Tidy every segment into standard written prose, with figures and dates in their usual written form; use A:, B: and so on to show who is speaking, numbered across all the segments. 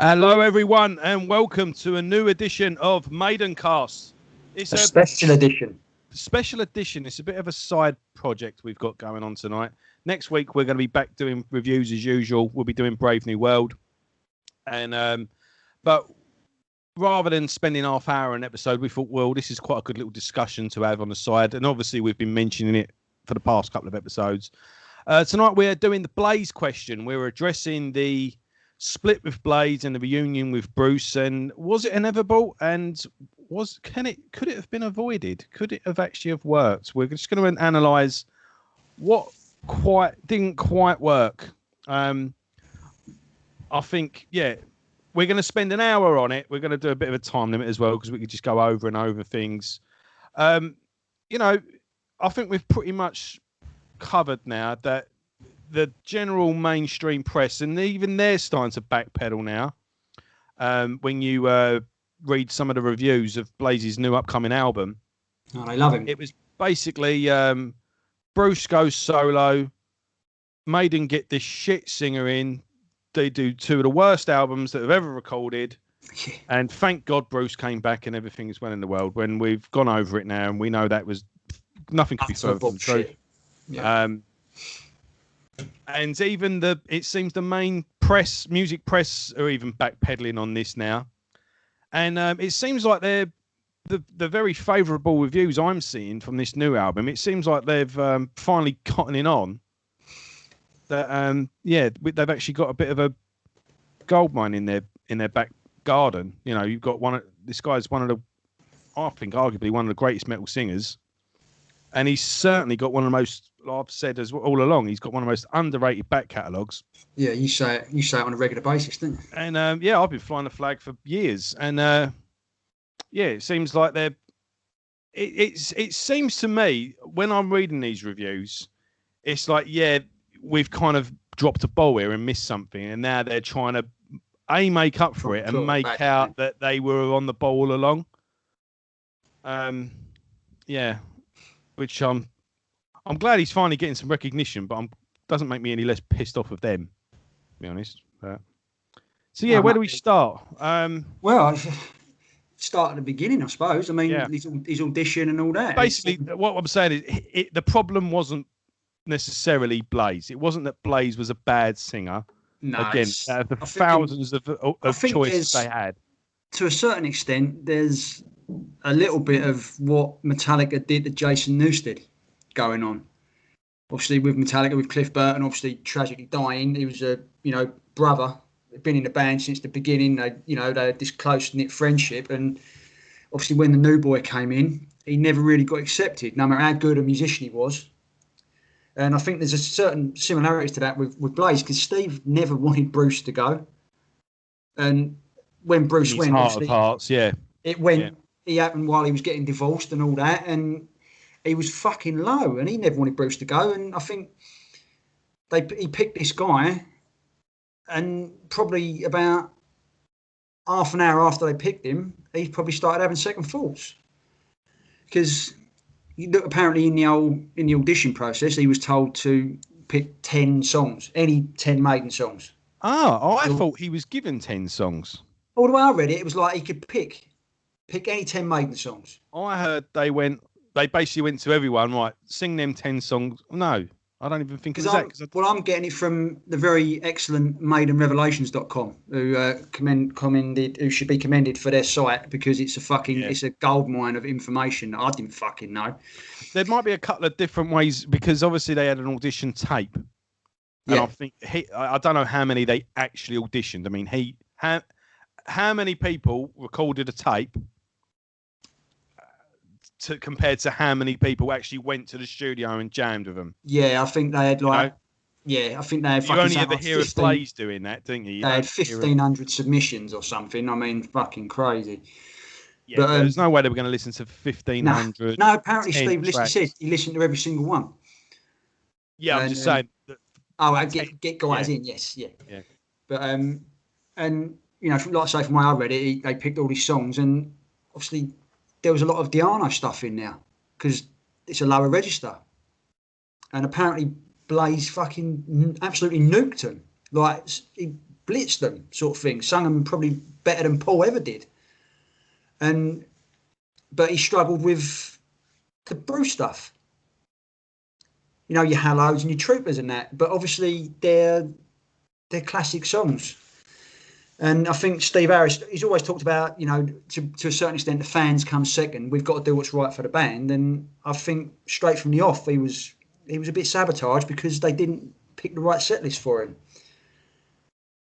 A: Hello, everyone, and welcome to a new edition of Maidencast. It's
B: a special edition.
A: Special edition. It's a bit of a side project we've got going on tonight. Next week, we're going to be back doing reviews as usual. We'll be doing Brave New World. And but rather than spending half hour an episode, we thought, well, this is quite a good little discussion to have on the side. And obviously, we've been mentioning it for the past couple of episodes. Tonight, we're doing the Blaze question. We're addressing the split with Blaze and the reunion with Bruce. And was it inevitable? And could it have been avoided? Could it have actually have worked? We're just going to analyse what didn't quite work. I think, we're going to spend an hour on it. We're going to do a bit of a time limit as well because we could just go over and over things. I think we've pretty much covered now that the general mainstream press, and even they're starting to backpedal now. When you read some of the reviews of Blaze's new upcoming album,
B: I love him.
A: It was basically Bruce goes solo, Maiden get this shit singer in. They do two of the worst albums that have ever recorded. And thank God Bruce came back and everything is well in the world. When we've gone over it now and we know that was nothing could be further from true.
B: Yeah.
A: And even it seems the main music press are even backpedaling on this now. And it seems like the very favourable reviews I'm seeing from this new album, it seems like they've finally cottoning on that they've actually got a bit of a gold mine in their back garden. You know, you've got this guy's one of the, I think arguably one of the greatest metal singers, and he's certainly got one of the most, I've said as all along, he's got one of the most underrated back catalogues.
B: Yeah, you say it on a regular basis, don't you?
A: And I've been flying the flag for years, and it seems like it seems to me when I'm reading these reviews, it's like we've kind of dropped a ball here and missed something, and now they're trying to make up for it and make out that they were on the ball all along. Which I'm glad he's finally getting some recognition, but doesn't make me any less pissed off with them, to be honest. Where do we start?
B: Start at the beginning, I suppose. I mean, his audition and all that.
A: Basically, what I'm saying is the problem wasn't necessarily Blaze. It wasn't that Blaze was a bad singer.
B: No,
A: again, the thousands of choices they had.
B: To a certain extent, there's a little bit of what Metallica did to Jason Newsted going on. Obviously, with Metallica, with Cliff Burton, obviously tragically dying, he was a brother. They'd been in the band since the beginning. They had this close knit friendship, and obviously when the new boy came in, he never really got accepted, no matter how good a musician he was. And I think there's a certain similarities to that with Blaze, because Steve never wanted Bruce to go. And when Bruce went,
A: heart of hearts,
B: it went. Yeah. He happened while he was getting divorced and all that, and he was fucking low, and he never wanted Bruce to go. And I think he picked this guy, and probably about half an hour after they picked him, he probably started having second thoughts, because apparently in the audition process, he was told to pick 10 songs, any 10 Maiden songs.
A: I thought he was given 10 songs.
B: All the way I read it, it was like he could pick any 10 Maiden songs.
A: I heard they basically went to everyone, right, sing them 10 songs. No, I don't even think it's that.
B: Well, I'm getting it from the very excellent MaidenRevelations.com, who should be commended for their site, because it's it's a gold mine of information that I didn't fucking know.
A: There might be a couple of different ways, because obviously they had an audition tape. And I think I don't know how many they actually auditioned. I mean, how many people recorded a tape compared to how many people actually went to the studio and jammed with them?
B: Yeah, I think they had I think they had.
A: You only ever hear of Blaze doing that, don't you?
B: They had 1,500 submissions or something. I mean, fucking crazy.
A: Yeah, but there's no way they were going to listen to 1,500.
B: No, apparently Steve said he listened to every single one.
A: Yeah, I'm just saying.
B: I get guys in, yes, yeah. But and like I say, from the way I read it, they picked all these songs, and obviously there was a lot of Diano stuff in there because it's a lower register, and apparently Blaze fucking absolutely nuked him. Like, he blitzed them, sort of thing. Sung them probably better than Paul ever did. But he struggled with the Bruce stuff. You know, your Hallows and your Troopers and that. But obviously, they're classic songs. And I think Steve Harris, he's always talked about, you know, to a certain extent, the fans come second. We've got to do what's right for the band. And I think straight from the off, he was a bit sabotaged because they didn't pick the right set list for him.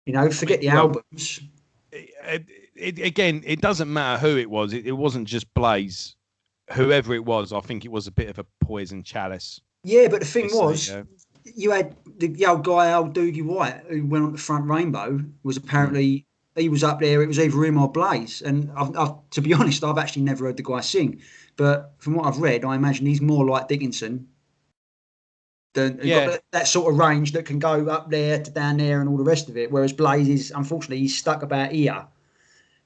B: You know, forget the albums.
A: Again, it doesn't matter who it was. It wasn't just Blaze. Whoever it was, I think it was a bit of a poison chalice.
B: Yeah, but the thing was, you had the old guy, old Doogie White, who went on the Front Rainbow, was apparently, he was up there, it was either him or Blaze. And I've, to be honest, I've actually never heard the guy sing. But from what I've read, I imagine he's more like Dickinson. Got that sort of range that can go up there to down there and all the rest of it. Whereas Blaze is, unfortunately, he's stuck about here,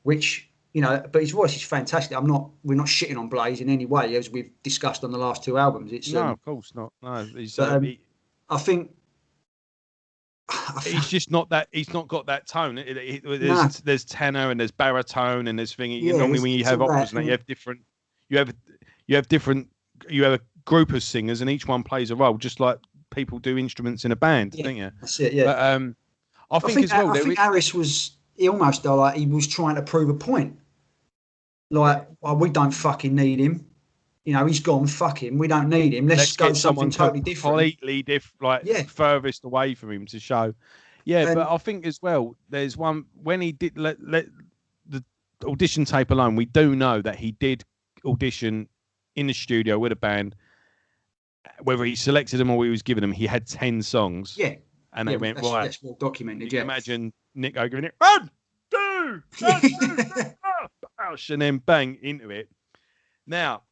B: which, you know, but his voice is fantastic. We're not shitting on Blaze in any way, as we've discussed on the last two albums. It's
A: no, of course not. No,
B: I think
A: he's just not that. He's not got that tone. There's tenor and there's baritone and there's thingy.
B: Yeah,
A: normally, when you have operas, you have different. You have a group of singers, and each one plays a role, just like people do instruments in a band, don't you?
B: That's it. Yeah.
A: But I think as well.
B: I think Harris was. He almost like he was trying to prove a point. Like, we don't fucking need him. You know, he's gone. Fuck him. We don't need him. Let's go something totally different.
A: Completely different, furthest away from him to show. Yeah, but I think as well, there's one when he did let the audition tape alone. We do know that he did audition in the studio with a band. Whether he selected them or he was giving them, he had 10 songs.
B: Yeah,
A: and they went right.
B: That's well documented.
A: You can imagine Nico giving it 1, 2, 1, 2, 3, 4, and then bang into it. Now,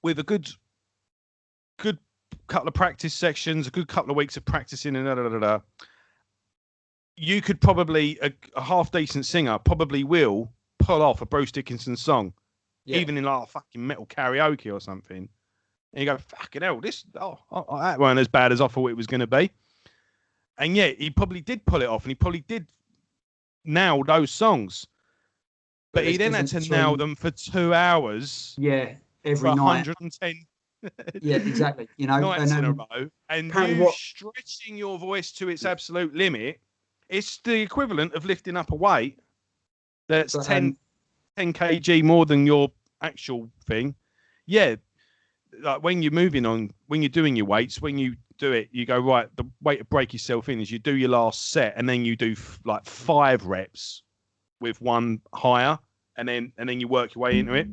A: with a good couple of practice sections, a good couple of weeks of practicing, and you could probably a half decent singer probably will pull off a Bruce Dickinson song, even in like a fucking metal karaoke or something. And you go, fucking hell, that weren't as bad as I thought it was going to be. And yeah, he probably did pull it off, and he probably did nail those songs. But he then had to nail them for 2 hours.
B: Yeah, every night.
A: 110.
B: Yeah, exactly. You know,
A: nights in a row. And stretching your voice to its absolute limit, it's the equivalent of lifting up a weight that's 10 kg more than your actual thing. Yeah. Like when you're when you're doing your weights, when you do it, you go, right, the way to break yourself in is you do your last set and then you do like 5 reps with one higher, and then you work your way into it.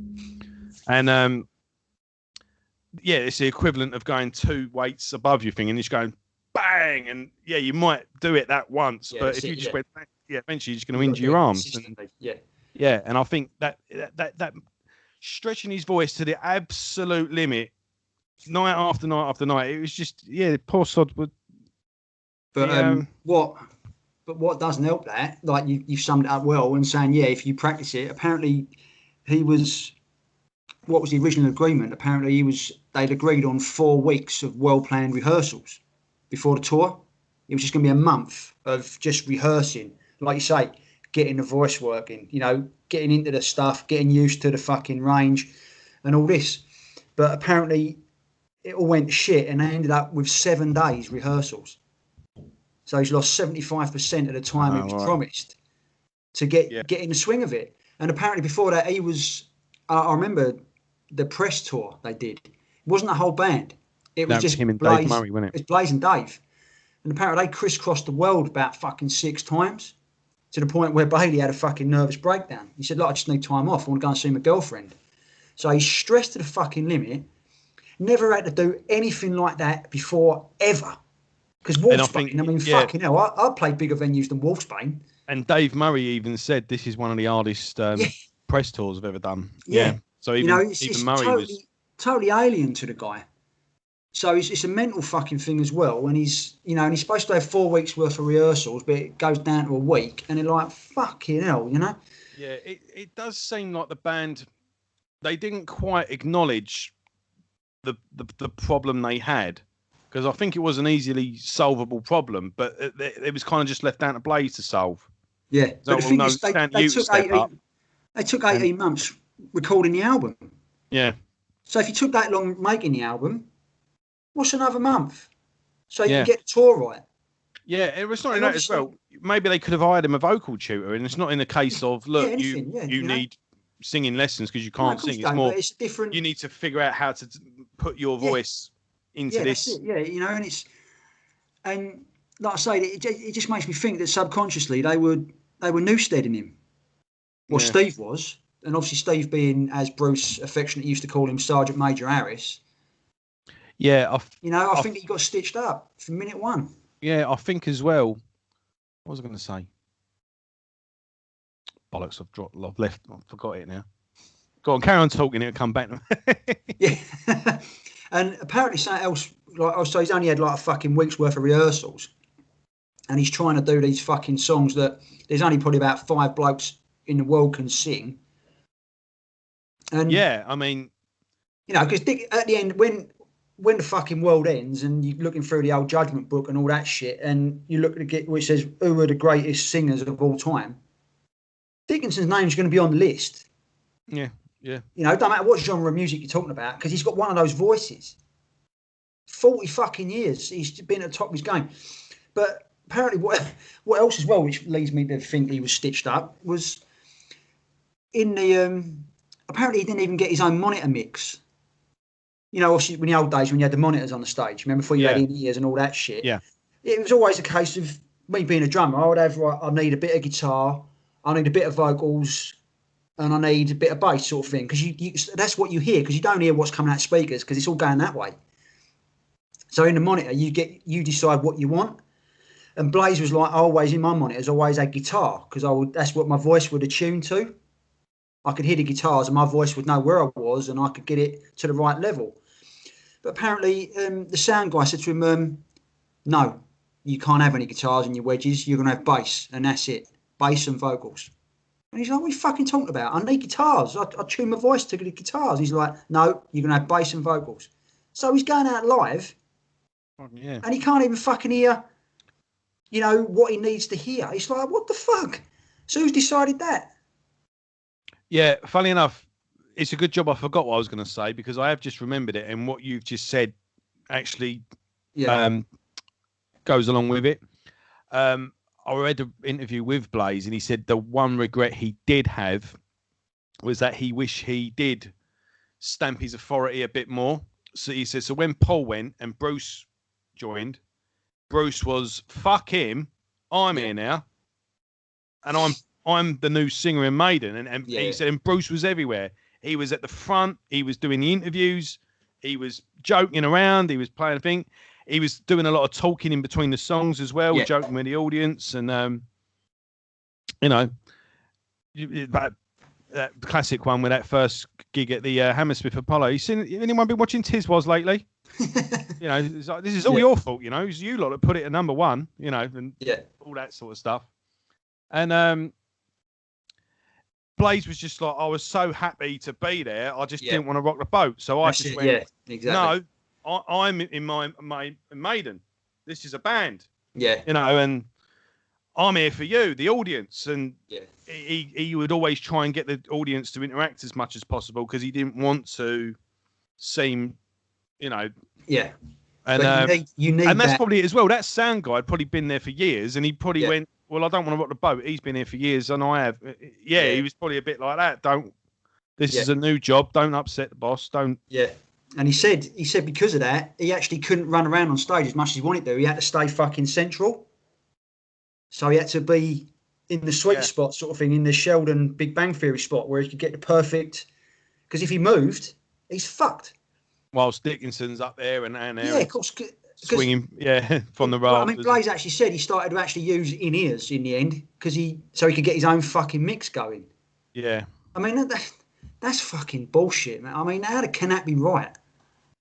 A: And it's the equivalent of going 2 weights above your thing and just going bang, and you might do it that once, but if you just went eventually you're just going to injure your arms. And I think that stretching his voice to the absolute limit, night after night after night, it was just poor sod would.
B: But what doesn't help that, like you summed it up well, and saying if you practice it. Apparently, he was. What was the original agreement? Apparently, they'd agreed on 4 weeks of well-planned rehearsals before the tour. It was just going to be a month of just rehearsing, like you say, getting the voice working, you know, getting into the stuff, getting used to the fucking range and all this. But apparently it all went to shit, and they ended up with 7 days rehearsals. So he's lost 75% of the time he was promised to get in the swing of it. And apparently before that, he was, I remember the press tour they did. It wasn't a whole band. It was just
A: him and
B: Blaze,
A: Dave Murray, wasn't it?
B: It's Blaze and Dave. And apparently they crisscrossed the world about fucking 6 times, to the point where Bailey had a fucking nervous breakdown. He said, look, I just need time off. I want to go and see my girlfriend. So he's stressed to the fucking limit. Never had to do anything like that before, ever. Because Wolfsbane, fucking hell, I played bigger venues than Wolfsbane.
A: And Dave Murray even said this is one of the hardest press tours I've ever done. Yeah. So even, even Murray was
B: totally alien to the guy. So it's a mental fucking thing as well. And he's supposed to have 4 weeks worth of rehearsals, but it goes down to a week, and they're like, fucking hell, you know?
A: Yeah, it does seem like the band, they didn't quite acknowledge the problem they had. because I think it was an easily solvable problem, but it was kind of just left down to Blaze to solve.
B: Yeah,
A: So,
B: but the thing is, they took 18 months recording the album.
A: Yeah.
B: So if you took that long making the album, what's another month? So you
A: Yeah.
B: can get the tour right.
A: Yeah, it was not in that as well. Maybe they could have hired him a vocal tutor, and it's not in the case of look, you need singing lessons because you can't sing. It's more
B: it's different.
A: You need to figure out how to put your voice into this.
B: That's it. Yeah, you know, and like I say, it just makes me think that subconsciously they were Newsteading him. Well, Steve was, and obviously Steve being, as Bruce affectionately used to call him, Sergeant Major Harris.
A: Yeah,
B: I think he got stitched up from minute one.
A: Yeah, I think as well. What was I going to say? Bollocks! I've left. I forgot it now. Go on, carry on talking. It'll come back.
B: Yeah, and apparently something else. Like, so he's only had like a fucking week's worth of rehearsals, and he's trying to do these fucking songs that there's only probably about 5 blokes in the world can sing. And
A: yeah, I mean,
B: because at the end, when the fucking world ends and you're looking through the old Judgment Book and all that shit, and you look at it which says who are the greatest singers of all time, Dickinson's name's going to be on the list.
A: Yeah.
B: Don't matter what genre of music you're talking about, because he's got one of those voices. 40 fucking years he's been at the top of his game. But apparently what else as well, which leads me to think he was stitched up, was in the apparently he didn't even get his own monitor mix. Obviously in the old days when you had the monitors on the stage, remember, before you had in-ears and all that shit.
A: Yeah. It
B: was always a case of me being a drummer. I need a bit of guitar, I need a bit of vocals, and I need a bit of bass, sort of thing. Because that's what you hear, because you don't hear what's coming out of speakers, because it's all going that way. So in the monitor, you decide what you want. And Blaze was like, always in my monitors, always had guitar, because that's what my voice would attune to. I could hear the guitars and my voice would know where I was and I could get it to the right level. But apparently the sound guy said to him, no, you can't have any guitars in your wedges. You're going to have bass, and that's it. Bass and vocals. And he's like, what are you fucking talking about? I need guitars. I tune my voice to the guitars. He's like, no, you're going to have bass and vocals. So he's going out live and he can't even fucking hear, what he needs to hear. He's like, what the fuck? So who's decided that?
A: Yeah, funny enough, it's a good job I forgot what I was going to say, because I have just remembered it, and what you've just said actually goes along with it. I read an interview with Blaze, and he said the one regret he did have was that he wished he did stamp his authority a bit more. So he said, so when Paul went and Bruce joined, Bruce was, fuck him, I'm here now, and I'm the new singer in Maiden. And he said, and Bruce was everywhere. He was at the front. He was doing the interviews. He was joking around. He was playing a thing. He was doing a lot of talking in between the songs as well, joking with the audience. And, that classic one with that first gig at the Hammersmith Apollo. Anyone been watching Tiswas lately? It's like, this is all your fault, It's you lot that put it at number one, and all that sort of stuff. And Blaze was just like, I was so happy to be there. I just didn't want to rock the boat. So I just went, exactly. No, I'm in my Maiden. This is a band.
B: Yeah.
A: And I'm here for you, the audience. And he would always try and get the audience to interact as much as possible, because he didn't want to seem,
B: Yeah.
A: And
B: you need
A: and that's
B: that.
A: probably it as well. That sound guy had probably been there for years, and he probably went, well, I don't want to rock the boat. He's been here for years, and I have. Yeah, he was probably a bit like that. This is a new job. Don't upset the boss. Don't.
B: Yeah. And he said because of that, he actually couldn't run around on stage as much as he wanted to. He had to stay fucking central. So he had to be in the sweet spot, sort of thing, in the Sheldon Big Bang Theory spot, where he could get the perfect. Because if he moved, he's fucked.
A: Whilst Dickinson's up there and
B: of course.
A: Swinging, from the rafters.
B: I mean, Blaze actually said he started to actually use in-ears in the end, so he could get his own fucking mix going.
A: Yeah.
B: I mean, that's fucking bullshit, man. I mean, how can that be right?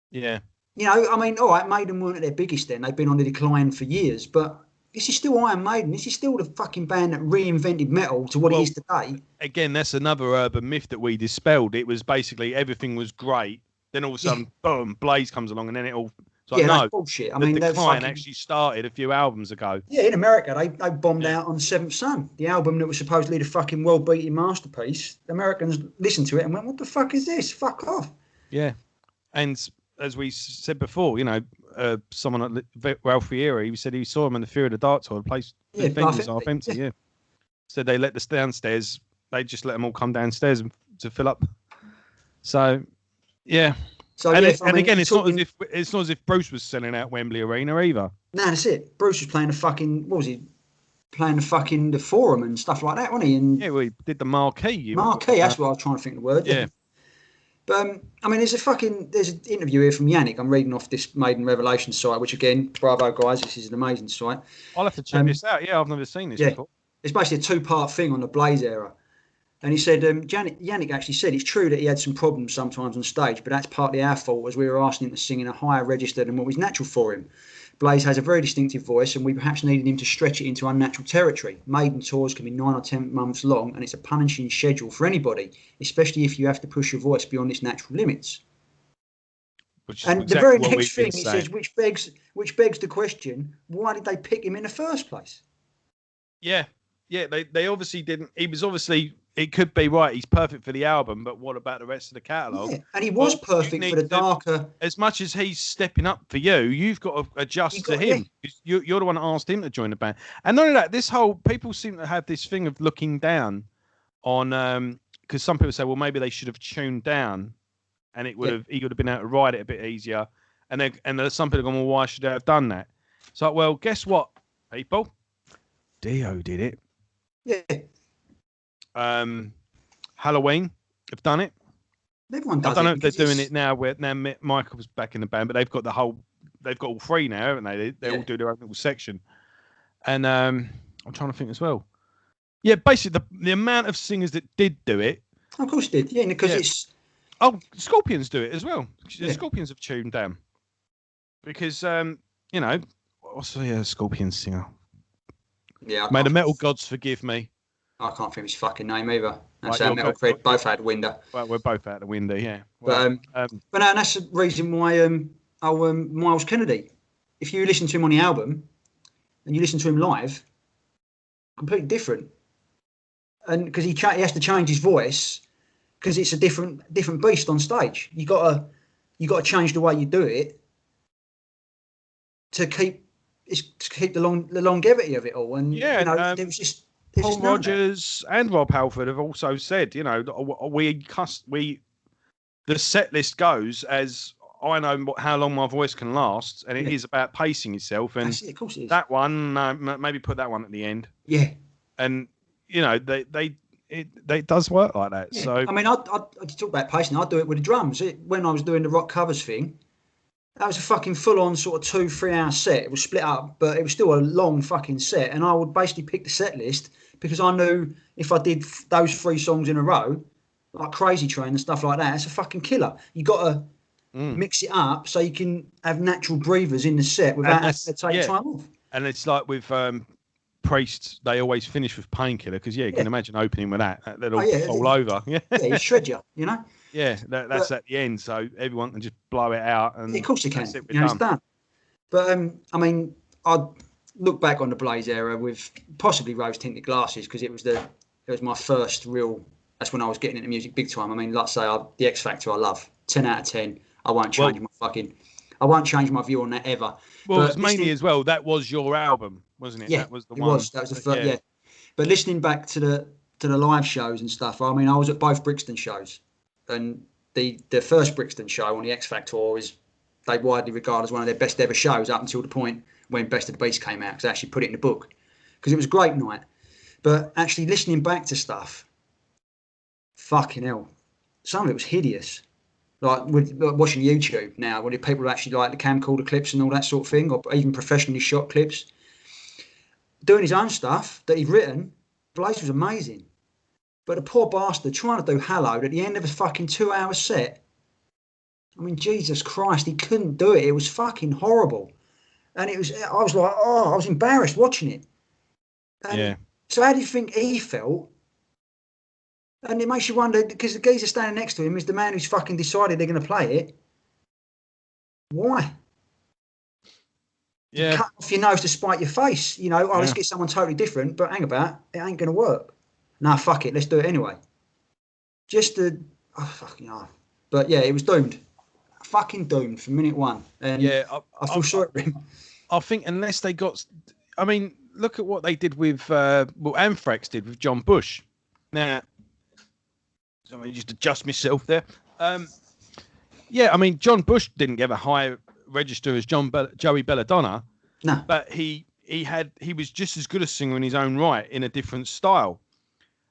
A: Yeah.
B: I mean, all right, Maiden weren't at their biggest then. They've been on the decline for years, but this is still Iron Maiden. This is still the fucking band that reinvented metal to what it is today.
A: Again, that's another urban myth that we dispelled. It was basically everything was great. Then all of a sudden, boom, Blaze comes along, and then it all It's like, no,
B: that's bullshit. I
A: the
B: mean,
A: decline actually started a few albums ago.
B: Yeah, in America, they bombed out on Seventh Son, the album that was supposedly the fucking world-beating masterpiece. The Americans listened to it and went, "What the fuck is this? Fuck off."
A: Yeah, and as we said before, someone like Ralph Fieri, he said he saw him in the Fear of the Dark tour. The place, the thing was half empty. Yeah. So they let the downstairs. They just let them all come downstairs to fill up. So, yeah. So again, it's not as if Bruce was selling out Wembley Arena either.
B: No, that's it. Bruce was playing the Forum and stuff like that, wasn't he? And
A: yeah, we did the marquee.
B: Marquee. That's what I was trying to think of the word.
A: Yeah.
B: But I mean, there's an interview here from Yannick. I'm reading off this Maiden Revelation site, which again, bravo guys, this is an amazing site.
A: I'll have to check this out. Yeah, I've never seen this before.
B: It's basically a 2-part thing on the Blaze era. And he said, Yannick actually said it's true that he had some problems sometimes on stage, but that's partly our fault as we were asking him to sing in a higher register than what was natural for him. Blaze has a very distinctive voice and we perhaps needed him to stretch it into unnatural territory. Maiden tours can be 9 or 10 months long and it's a punishing schedule for anybody, especially if you have to push your voice beyond its natural limits. And the very next thing he says, which begs the question, why did they pick him in the first place?
A: Yeah, they obviously didn't. He was obviously, it could be right, he's perfect for the album, but what about the rest of the catalogue?
B: Yeah, and he was perfect for the darker.
A: As much as he's stepping up for you, you've got to adjust to him. Yeah. You're the one that asked him to join the band. And not only that, people seem to have this thing of looking down on, because some people say, well, maybe they should have tuned down and he would have been able to ride it a bit easier. And there's some people going, well, why should they have done that? It's like, well, guess what, people? Dio did it.
B: Yeah.
A: Halloween have done it.
B: Everyone does.
A: I don't know if they're doing it now. Now Michael's back in the band, but they've got all 3 now, haven't they? They all do their own little section. And I'm trying to think as well. Yeah, basically the amount of singers that did do it.
B: Of course, did. Yeah, because it's.
A: Oh, Scorpions do it as well. The Scorpions have tuned down because what's the Scorpions singer?
B: Yeah,
A: may the metal gods forgive me.
B: I can't think of his fucking name either. That's our metal cred both out the window.
A: Well, we're both out the window, yeah.
B: Well, but no, that's the reason why Miles Kennedy. If you listen to him on the album and you listen to him live, completely different. And because he has to change his voice because it's a different beast on stage. You got to change the way you do it to keep the longevity of it all. And it was just.
A: Paul Rogers and Rob Halford have also said, the set list goes as I know how long my voice can last, and it is about pacing yourself. And
B: of course it is.
A: That one, maybe put that one at the end.
B: Yeah.
A: And it does work like that.
B: Yeah.
A: So
B: I mean, I talk about pacing. I do it with the drums. When I was doing the rock covers thing, that was a fucking full-on sort of 2-3 hour set. It was split up, but it was still a long fucking set. And I would basically pick the set list because I knew if I did those 3 songs in a row, like Crazy Train and stuff like that, it's a fucking killer. You got to mix it up so you can have natural breathers in the set without having to take time off.
A: And it's like with Priest, they always finish with Painkiller because you can imagine opening with that. They'll fall over. Yeah,
B: you shred you,
A: Yeah, that's at the end, so everyone can just blow it out. And
B: of course you can. It's done. But I mean, I'd look back on the Blaze era with possibly rose tinted glasses because it was my first real. That's when I was getting into music big time. I mean, like I say, the X Factor I love. 10 out of 10. I won't change my view on that ever.
A: Well, it's mainly as well. That was your album, wasn't it?
B: Yeah,
A: that was the one.
B: That was the first. Yeah. But listening back to the live shows and stuff. I mean, I was at both Brixton shows. And the first Brixton show on the X Factor is they widely regard as one of their best ever shows up until the point when Best of the Beast came out because I actually put it in the book because it was a great night. But actually listening back to stuff, fucking hell, some of it was hideous. Like watching YouTube now, when people actually like the camcorder clips and all that sort of thing, or even professionally shot clips, doing his own stuff that he'd written, Blaze was amazing. But the poor bastard trying to do Hallowed at the end of a fucking 2 hour set. I mean, Jesus Christ, he couldn't do it. It was fucking horrible. And I was like, I was embarrassed watching it. And so how do you think he felt? And it makes you wonder, because the geezer standing next to him is the man who's fucking decided they're going to play it. Why? You cut off your nose to spite your face. You know, let's get someone totally different. But hang about, it ain't going to work. Nah, fuck it, let's do it anyway. Fucking hell. But yeah, it was doomed. Fucking doomed from minute one. And I feel sorry for him.
A: I think unless they got, I mean, look at what they did with, Anthrax did with John Bush. Now, let me just adjust myself there. Yeah, I mean, John Bush didn't get a high register as Joey Belladonna.
B: No,
A: but he was just as good a singer in his own right in a different style.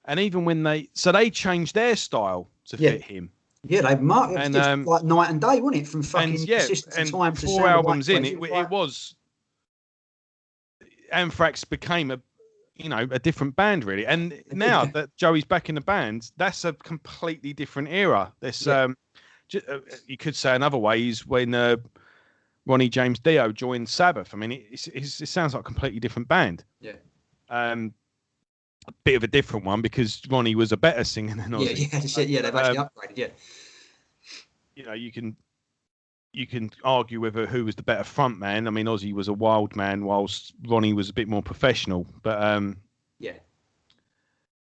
A: And even when they changed their style to fit him.
B: Yeah, they marked it. And like night and day, wasn't it? From fucking Persistence Time to
A: 4 albums in it was Anthrax became a different band really. And now that Joey's back in the band, that's a completely different era. This you could say another way is when Ronnie James Dio joined Sabbath. I mean, it sounds like a completely different band.
B: Yeah.
A: A bit of a different one because Ronnie was a better singer than Ozzy.
B: Yeah, they've actually upgraded. Yeah.
A: You know, you can argue whether who was the better front man. I mean, Ozzy was a wild man, whilst Ronnie was a bit more professional. But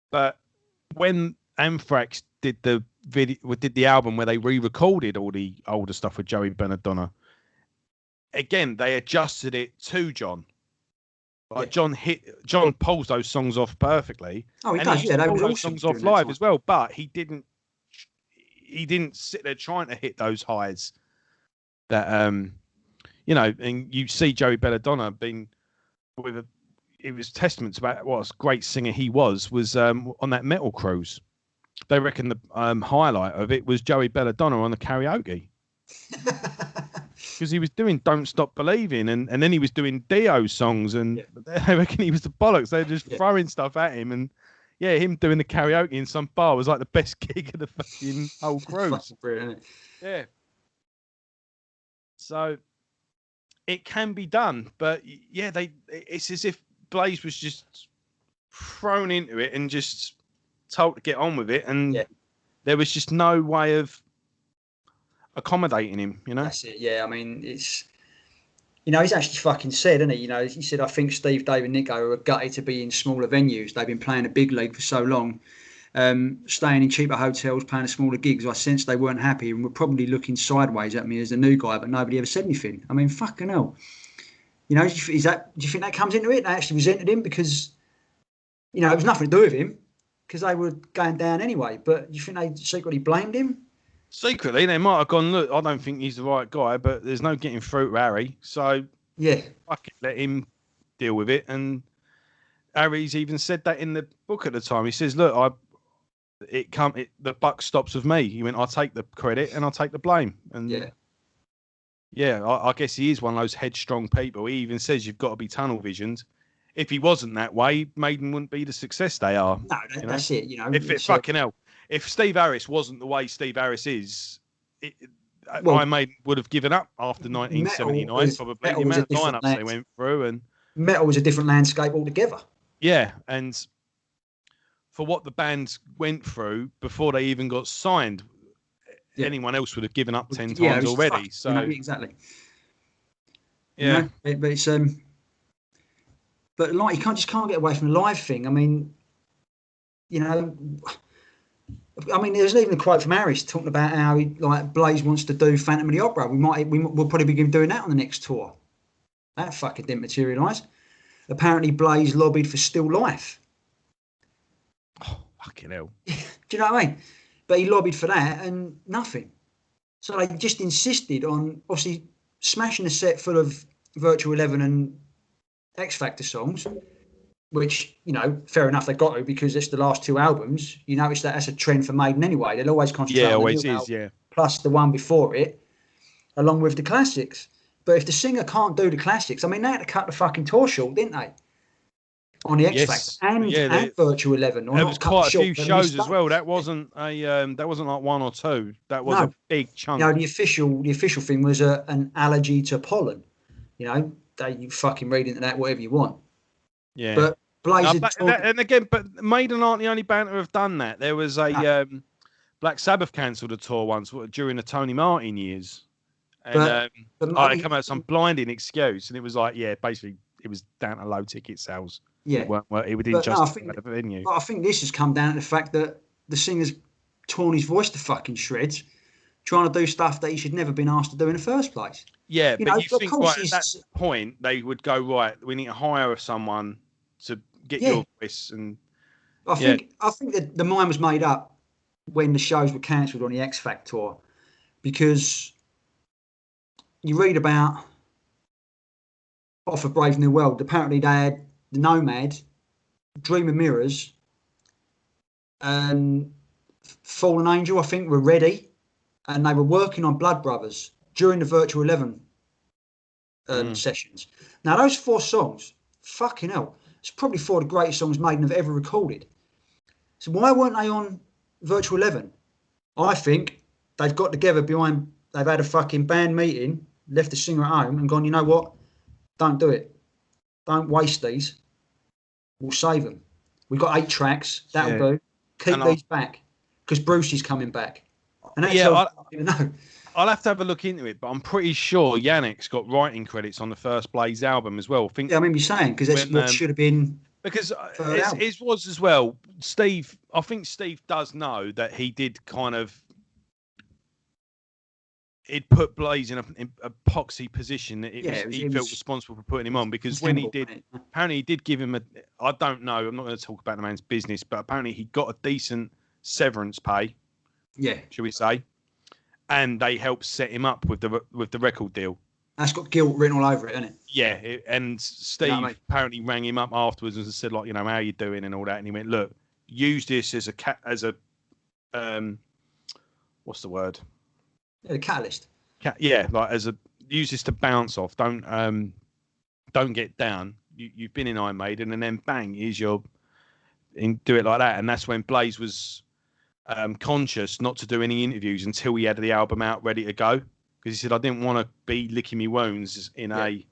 A: But when Anthrax did the album where they re-recorded all the older stuff with Joey Belladonna, again they adjusted it to John. Like John pulls those songs off perfectly.
B: Oh, he does. Yeah, they
A: pulled those songs off live as well. But he didn't sit there trying to hit those highs. That and you see Joey Belladonna being it was testament to what a great singer he was on that metal cruise. They reckon the highlight of it was Joey Belladonna on the karaoke. Because he was doing Don't Stop Believing and then he was doing Dio songs and they reckon he was the bollocks. They were just throwing stuff at him and him doing the karaoke in some bar was like the best gig of the fucking whole cruise.
B: Brilliant, isn't it?
A: Yeah. So it can be done, but it's as if Blaze was just thrown into it and just told to get on with it and there was just no way of accommodating him,
B: That's it. Yeah, I mean, it's he's actually fucking said, isn't he? He said, I think Steve, Dave and Nico are gutted to be in smaller venues. They've been playing a big league for so long, staying in cheaper hotels, playing smaller gigs. I sensed they weren't happy and were probably looking sideways at me as a new guy, but nobody ever said anything. I mean, fucking hell. Do you think that comes into it? They actually resented him because, it was nothing to do with him because they were going down anyway. But do you think they secretly blamed him?
A: Secretly, they might have gone, look, I don't think he's the right guy, but there's no getting through to Harry. So, fuck it, let him deal with it. And Harry's even said that in the book at the time. He says, look, the buck stops with me. He went, I'll take the credit and I'll take the blame. And I guess he is one of those headstrong people. He even says you've got to be tunnel visioned. If he wasn't that way, Maiden wouldn't be the success they are.
B: No, that's it.
A: Fucking hell. If Steve Harris wasn't the way Steve Harris is, Iron Maiden would have given up after 1979, probably. The amount of lineups they went through. And
B: metal was a different landscape altogether.
A: Yeah, and for what the band went through before they even got signed, anyone else would have given up 10 times already. So
B: exactly.
A: Yeah.
B: But it's but like you can't get away from the live thing. I mean, there's even a quote from Harris talking about how Blaze wants to do Phantom of the Opera. We'll probably be doing that on the next tour. That fucking didn't materialise. Apparently, Blaze lobbied for Still Life.
A: Oh, fucking hell.
B: Do you know what I mean? But he lobbied for that and nothing. So they just insisted on obviously smashing a set full of Virtual 11 and X Factor songs, which, fair enough, they got to because it's the last two albums. You notice that's a trend for Maiden anyway. They'll always concentrate on the
A: always
B: new
A: is,
B: album, plus the one before it, along with the classics. But if the singer can't do the classics, I mean, they had to cut the fucking tour short, didn't they? On the X Factor and Virtual 11.
A: There was quite a few shows as well. That wasn't like one or two. That was a big chunk.
B: The official thing was an allergy to pollen. You fucking read into that whatever you want.
A: Yeah.
B: But Blaze
A: but Maiden aren't the only band who have done that. There was a Black Sabbath cancelled a tour once during the Tony Martin years. And
B: but
A: I come out with some blinding excuse, and it was like, yeah, basically it was down to low ticket sales.
B: Yeah,
A: it didn't justify the venue.
B: But I think this has come down to the fact that the singer's torn his voice to fucking shreds, trying to do stuff that he should never been asked to do in the first place.
A: Yeah, but you think right at that point they would go, right, we need to hire someone to get your voice, and
B: I think that the mind was made up when the shows were cancelled on the X Factor tour, because you read about off of Brave New World, apparently they had the Nomad, Dream of Mirrors, and Fallen Angel, I think, were ready, and they were working on Blood Brothers during the Virtual 11 sessions. Now, those 4 songs, fucking hell, it's probably 4 of the greatest songs Maiden have ever recorded. So why weren't they on Virtual 11? I think they've got together they've had a fucking band meeting, left the singer at home and gone, you know what? Don't do it. Don't waste these. We'll save them. We've got 8 tracks. That'll do. Keep these back, because Bruce is coming back. And that's
A: I'll have to have a look into it, but I'm pretty sure Yannick's got writing credits on the first Blaze album as well.
B: I remember you saying, because that's what should have been.
A: Because it was as well. Steve, I think Steve does know that he did kind of. It put Blaze in an epoxy position that he felt responsible for putting him on, because when he did, apparently he did give him I don't know, I'm not going to talk about the man's business, but apparently he got a decent severance pay.
B: Yeah.
A: Should we say? And they helped set him up with the record deal.
B: That's got guilt written all over it, isn't it?
A: Yeah. And Steve apparently rang him up afterwards and said, like, how are you doing and all that. And he went, look, use this as a what's the word?
B: Yeah, the catalyst.
A: Use this to bounce off. Don't get down. You've been in Iron Maiden, and then bang, here's do it like that. And that's when Blaze was conscious not to do any interviews until he had the album out ready to go, because he said, I didn't want to be licking me wounds in an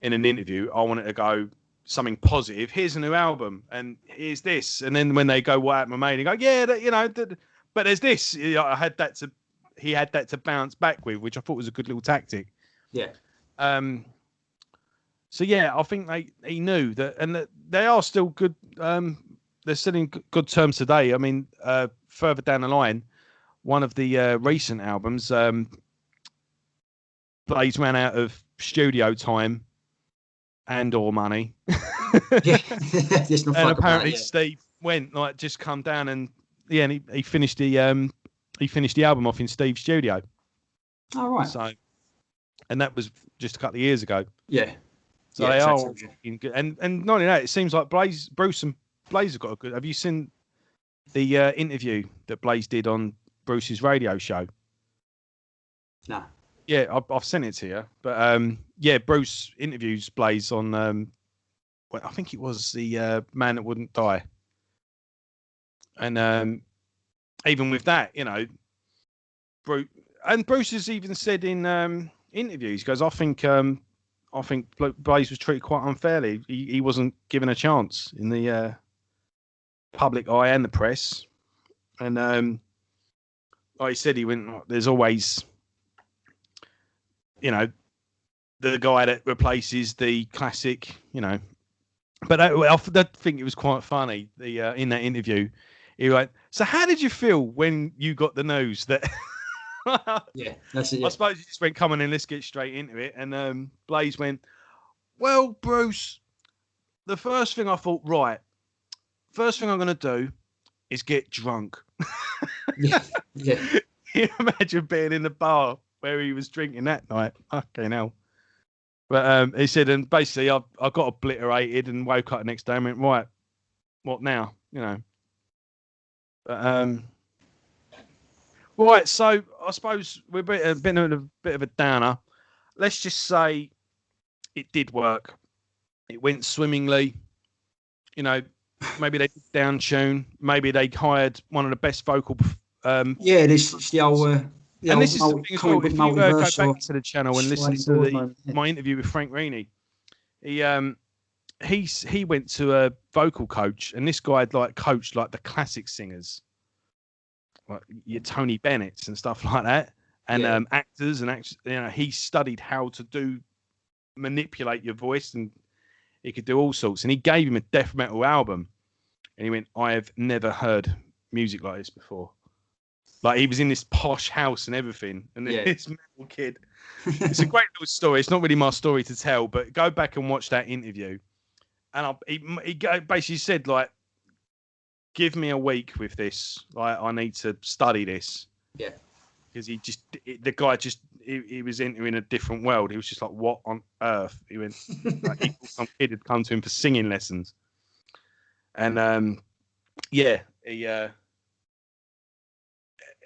A: interview. I wanted to go something positive. Here's a new album, and here's this. And then when they go, what happened with Maiden? Go, but there's this. He had that to bounce back with, which I thought was a good little tactic.
B: Yeah.
A: So yeah, I think he knew that, and that they are still good. They're still in good terms today. I mean, further down the line, one of the recent albums, Blaze ran out of studio time and/or money.
B: Yeah,
A: and apparently Steve went just come down and he finished the album off in Steve's studio.
B: All right.
A: So, and that was just a couple of years ago.
B: Yeah.
A: So they are in good, and not only that, it seems like Bruce and Blaze have got a good. Have you seen the interview that Blaze did on Bruce's radio show?
B: No.
A: Yeah, I've sent it to you. But Bruce interviews Blaze on. I think it was the Man That Wouldn't Die. And even with that, Bruce has even said in interviews, he goes, I think Blaze was treated quite unfairly. He wasn't given a chance in the public eye and the press. And like he said, he went, there's always, the guy that replaces the classic, But I think it was quite funny, in that interview. He went, so how did you feel when you got the news that...
B: Yeah, that's it.
A: I suppose he just went, come on in, let's get straight into it. And Blaze went, well, Bruce, the first thing I thought, right, first thing I'm going to do is get drunk.
B: Yeah.
A: Can you imagine being in the bar where he was drinking that night? Fucking hell. But he said, and basically I got obliterated and woke up the next day and went, right, what now? But, right, so I suppose we're been a bit of a downer. Let's just say it did work. It went swimmingly. Maybe they did down tune. Maybe they hired one of the best vocal.
B: This is the old.
A: And this is the thing as well. If you go back to the channel and listen to my interview with Frank Reaney, he went to a vocal coach, and this guy had coached the classic singers, like your Tony Bennett's and stuff like that. and actors and he studied how to manipulate your voice, and he could do all sorts. And he gave him a death metal album, and he went, "I have never heard music like this before." Like, he was in this posh house and everything, and this metal kid. It's a great little story. It's not really my story to tell, but go back and watch that interview. And he basically said, like, "Give me a week with this. Like, I need to study this."
B: Yeah.
A: Because the guy he was entering a different world. He was just like, "What on earth?" He went, like, some kid had come to him for singing lessons. And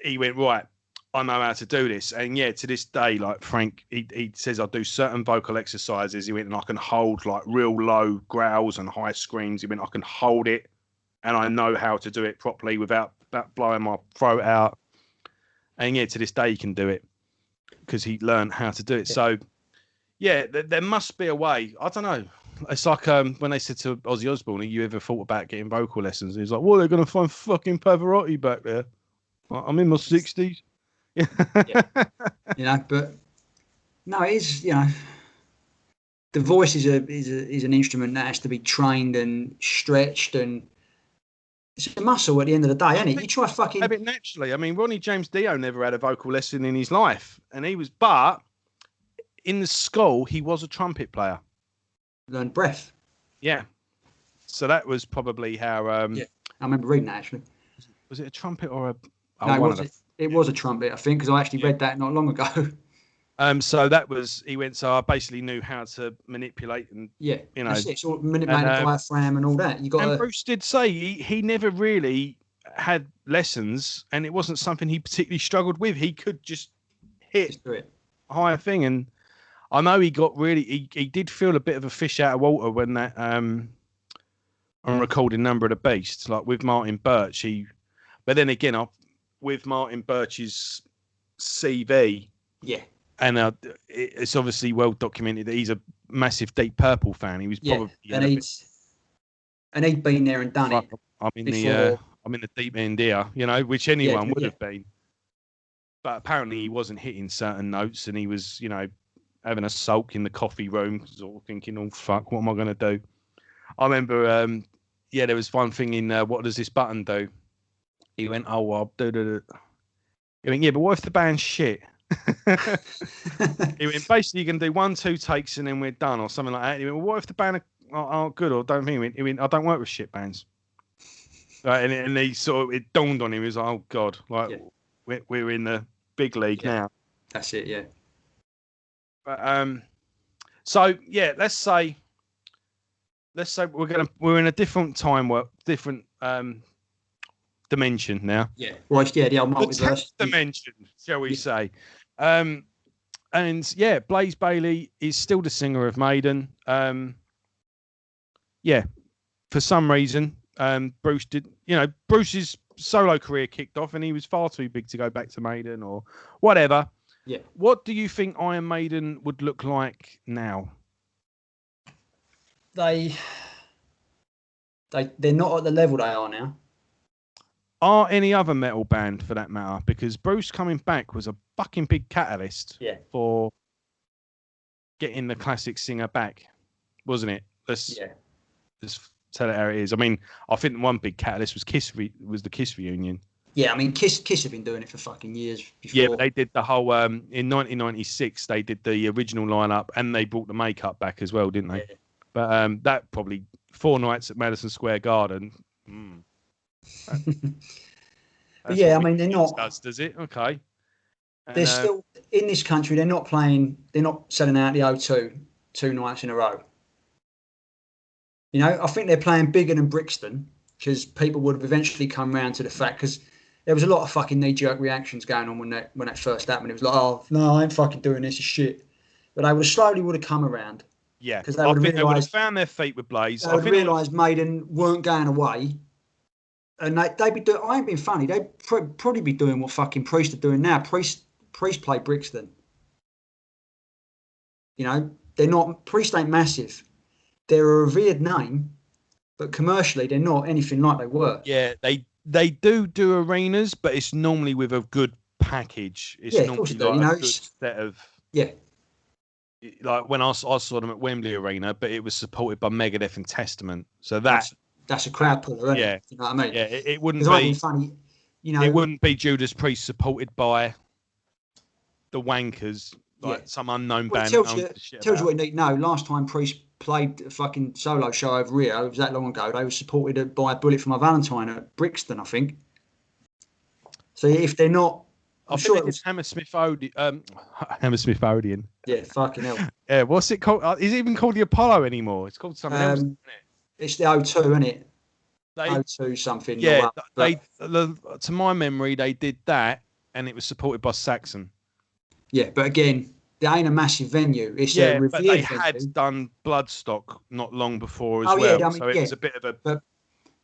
A: he went, "Right, I know how to do this." And to this day, like Frank, he says, "I do certain vocal exercises." He went, "And I can hold like real low growls and high screams." He went, "I can hold it, and I know how to do it properly without blowing my throat out." And to this day, he can do it because he learned how to do it. So, there must be a way. I don't know. It's like when they said to Ozzy Osbourne, "Have you ever thought about getting vocal lessons?" And he's like, "Well, they're going to find fucking Pavarotti back there. I'm in my 60s.
B: But no, it is, the voice is an instrument that has to be trained and stretched, and it's a muscle at the end of the day, isn't it? You try fucking...
A: A bit naturally. I mean, Ronnie James Dio never had a vocal lesson in his life, but in the school, he was a trumpet player.
B: Learned breath.
A: Yeah. So that was probably how...
B: I remember reading that, actually.
A: Was it a trumpet or a...
B: No, it was a trumpet, I think, because I actually read that not long ago.
A: So that was, he went, so I basically knew how to manipulate and,
B: that's it, sort of manipulate the diaphragm and all that.
A: Bruce did say he never really had lessons, and it wasn't something he particularly struggled with. He could just hit a higher thing. And I know he got really, he did feel a bit of a fish out of water when that, on recording Number of the Beast, like with Martin Birch, but then again, with Martin Birch's CV.
B: Yeah.
A: And it's obviously well documented that he's a massive Deep Purple fan. He was probably...
B: And he'd been there and done it.
A: I'm in the deep end here, which anyone would have been. But apparently he wasn't hitting certain notes, and he was, having a sulk in the coffee room, sort of thinking, "Oh, fuck, what am I going to do?" I remember, there was one thing in What Does This Button Do? He went, "Oh, well, do." He went, "Yeah, but what if the band's shit?" He went, "Basically, you can do 1-2 takes and then we're done," or something like that. He went, "Well, what if the band aren't good or don't think?" He went, "I don't work with shit bands." Right, and he it dawned on him. He was like, "Oh God, like we're in the big league now."
B: That's it, yeah.
A: But let's say we're in a different time, different dimension now.
B: Yeah, right. Yeah, the old multiverse
A: dimension, shall we say? And Blaze Bayley is still the singer of Maiden. For some reason, Bruce did. Bruce's solo career kicked off, and he was far too big to go back to Maiden or whatever.
B: Yeah.
A: What do you think Iron Maiden would look like now?
B: They're not at the level they are now.
A: Are any other metal band, for that matter, because Bruce coming back was a fucking big catalyst for getting the classic singer back, wasn't it? Let's tell it how it is. I mean, I think one big catalyst was the Kiss reunion.
B: Yeah, I mean, Kiss have been doing it for fucking years before.
A: Yeah, but they did the whole in 1996. They did the original lineup, and they brought the makeup back as well, didn't they? Yeah. But that probably 4 nights at Madison Square Garden.
B: Yeah, I mean, they're not.
A: Does it? Okay.
B: They're still in this country. They're not playing. They're not selling out the O2 2 nights in a row. I think they're playing bigger than Brixton, because people would have eventually come round to the fact, because there was a lot of fucking knee-jerk reactions going on when that first happened. It was like, "Oh no, I ain't fucking doing this, it's shit." But they would have come around.
A: Yeah, because they would have found their feet with Blaze.
B: They would have realised Maiden weren't going away, and they'd be doing. I ain't being funny. They'd probably be doing what fucking Priest are doing now. Priest play Brixton. They're not. Priest ain't massive. They're a revered name, but commercially they're not anything like they were.
A: Yeah, they do arenas, but it's normally with a good package. It's
B: Yeah, of course
A: normally
B: you do.
A: like a good set of.
B: Yeah.
A: Like when I saw them at Wembley Arena, but it was supported by Megadeth and Testament. So that's
B: a crowd puller, isn't
A: yeah,
B: it? You know what I mean?
A: Yeah, it wouldn't
B: Because
A: be
B: I'd be funny, you know.
A: It wouldn't be Judas Priest supported by the Wankers, like some unknown
B: Well,
A: band.
B: it tells you what you need to know. Last time Priest played a fucking solo show over here, it was that long ago. They were supported by a Bullet for My Valentine at Brixton, I think. So if they're not, I'm sure it was
A: Hammersmith Odeon. Hammersmith Odeon.
B: Yeah, fucking hell.
A: Yeah, what's it called? Is it even called the Apollo anymore? It's called something else, isn't it?
B: It's the O2, isn't it?
A: They,
B: O2 something.
A: Yeah, to my memory, they did that, and it was supported by Saxon.
B: Yeah, but again, they ain't a massive venue. It's a revered
A: but they
B: venue.
A: had done Bloodstock not long before as well.
B: Yeah,
A: so it was a bit of a.
B: But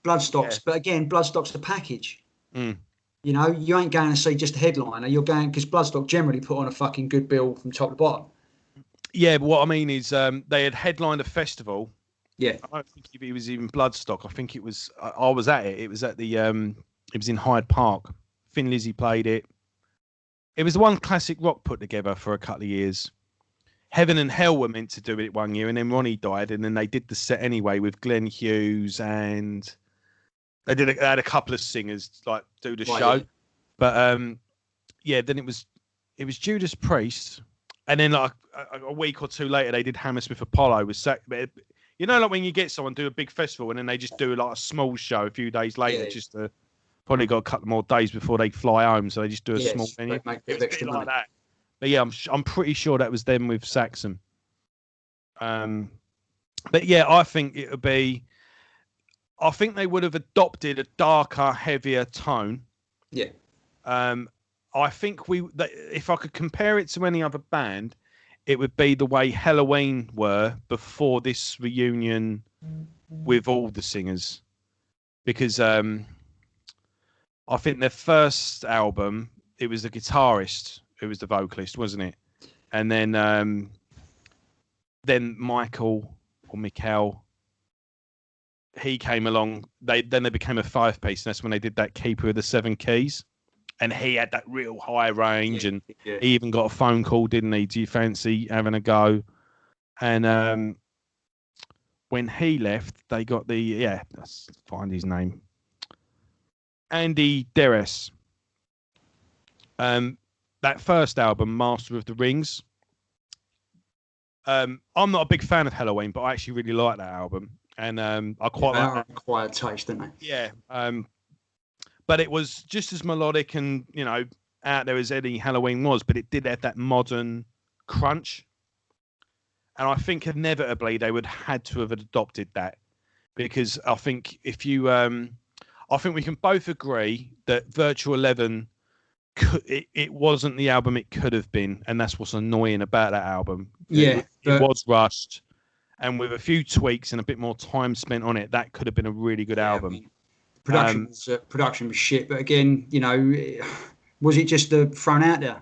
B: Bloodstock's, but again, Bloodstock's the package.
A: Mm.
B: You know, you ain't going to see just a headliner. You're going because Bloodstock generally put on a fucking good bill from top to bottom.
A: Yeah, but what I mean is they had headlined a festival.
B: Yeah.
A: I don't think it was even Bloodstock. I think it was. I was at it. It was at the. It was in Hyde Park. Thin Lizzy played it. It was the one classic rock put together for a couple of years. Heaven and Hell were meant to do it one year, and then Ronnie died, and then they did the set anyway with Glenn Hughes, and they had a couple of singers like do the show. Yeah. But then it was Judas Priest, and then like a week or two later they did Hammersmith Apollo with you know, like when you get someone do a big festival and then they just do like a small show a few days later, just to probably got a couple more days before they fly home, so they just do a small venue.
B: Make a bit of extra money.
A: Like that. But yeah, I'm pretty sure that was them with Saxon. But yeah, I think it would be. I think they would have adopted a darker, heavier tone.
B: Yeah.
A: I think if I could compare it to any other band, it would be the way Helloween were before this reunion with all the singers, because I think their first album, it was the guitarist who was the vocalist, wasn't it? And then Michael or Mikkel, he came along. They became a 5-piece, and that's when they did that Keeper of the Seven Keys. And he had that real high range, and he even got a phone call, didn't he? Do you fancy having a go? And when he left, they got let's find his name. Andy Deres. That first album, Master of the Rings. I'm not a big fan of Helloween, but I actually really like that album, and I quite like that.
B: Acquired taste, don't they?
A: Yeah. But it was just as melodic and, out there as any Helloween was, but it did have that modern crunch. And I think inevitably they would had to have adopted that, because I think I think we can both agree that Virtual 11, it wasn't the album it could have been, and that's what's annoying about that album.
B: Yeah,
A: it was rushed, and with a few tweaks and a bit more time spent on it, that could have been a really good album.
B: I mean, production was shit, but again, was it just thrown out there?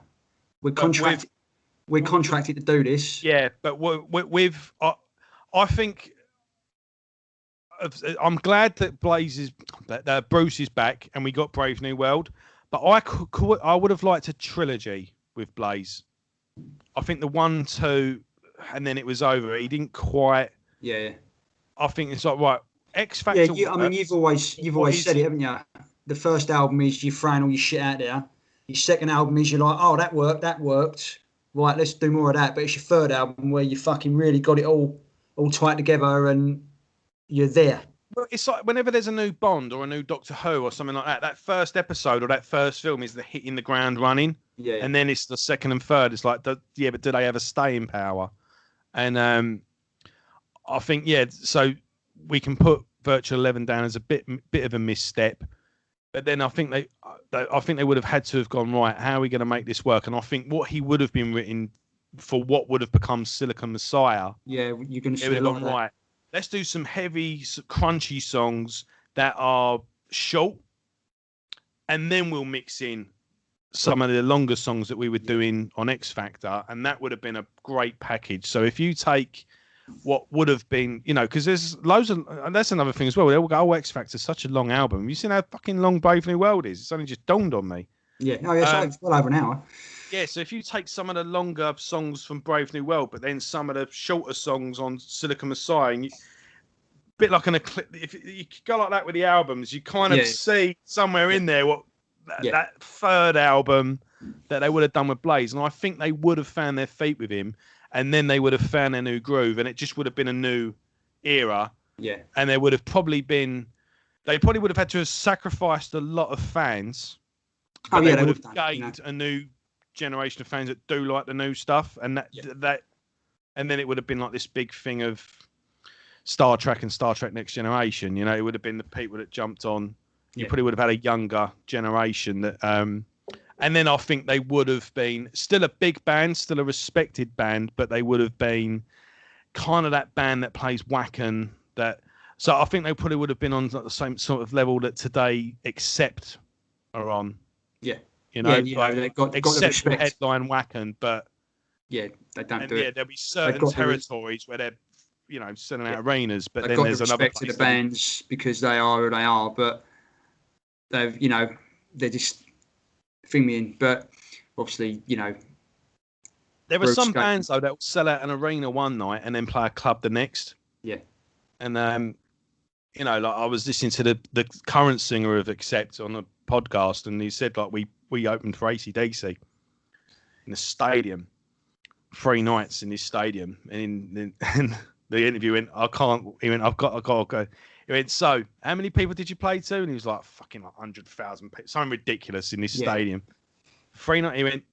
B: We're contracted to do this.
A: Yeah, but I think I'm glad that Bruce is back and we got Brave New World, but I would have liked a trilogy with Blaze. I think the 1, 2, and then it was over. He didn't quite.
B: Yeah.
A: I think it's like, right, X Factor.
B: Yeah, I mean, you've always said it, haven't you? The first album is you're throwing all your shit out there. Your second album is you're like, oh, that worked. Right, let's do more of that. But it's your third album where you fucking really got it all tight together and you're there.
A: Well, it's like whenever there's a new Bond or a new Doctor Who or something like that, that first episode or that first film is the hitting the ground running.
B: Yeah.
A: And then it's the second and third. It's like, but do they have a staying power? And I think, so we can put Virtual 11 down as a bit of a misstep. But then I think they would have had to have gone, right, how are we going to make this work? And I think what he would have been written for what would have become Silicon Messiah.
B: Yeah, you're going to see
A: a lot of that. Right, let's do some heavy, crunchy songs that are short, and then we'll mix in some of the longer songs that we were doing on X Factor, and that would have been a great package. So if you take what would have been, because there's loads of, and that's another thing as well. They'll go, X Factor's such a long album. You seen how fucking long Brave New World is? It's only just dawned on me.
B: Yeah, no, yeah, it's well over an hour.
A: Yeah, so if you take some of the longer songs from Brave New World, but then some of the shorter songs on Silicon Messiah, and bit like if you go like that with the albums, you kind of see somewhere in there what that third album that they would have done with Blaze, and I think they would have found their feet with him, and then they would have found their new groove, and it just would have been a new era.
B: Yeah,
A: and they would have probably had to have sacrificed a lot of fans. But they would have gained a new generation of fans that do like the new stuff, and and then it would have been like this big thing of Star Trek and Star Trek Next Generation. You know, it would have been the people that jumped on. You probably would have had a younger generation that, and then I think they would have been still a big band, still a respected band, but they would have been kind of that band that plays Wacken. So I think they probably would have been on the same sort of level that today Accept are on.
B: Yeah.
A: You know,
B: they've got the respect.
A: Headline Wacken, but
B: they don't do it.
A: Yeah, there'll be certain territories where they're, selling out arenas, but then there's another
B: respect to the bands because they are who they are, but they've, they're just thing me in. But obviously,
A: there are some bands though that will sell out an arena one night and then play a club the next.
B: Yeah.
A: And like I was listening to the current singer of Accept on a podcast, and he said like we opened for AC/DC in the stadium, 3 nights in this stadium, and the interview went, he went, I've got to go. He went, so how many people did you play to? And he was like, fucking like 100,000 people, something ridiculous in this stadium. 3 nights. He went,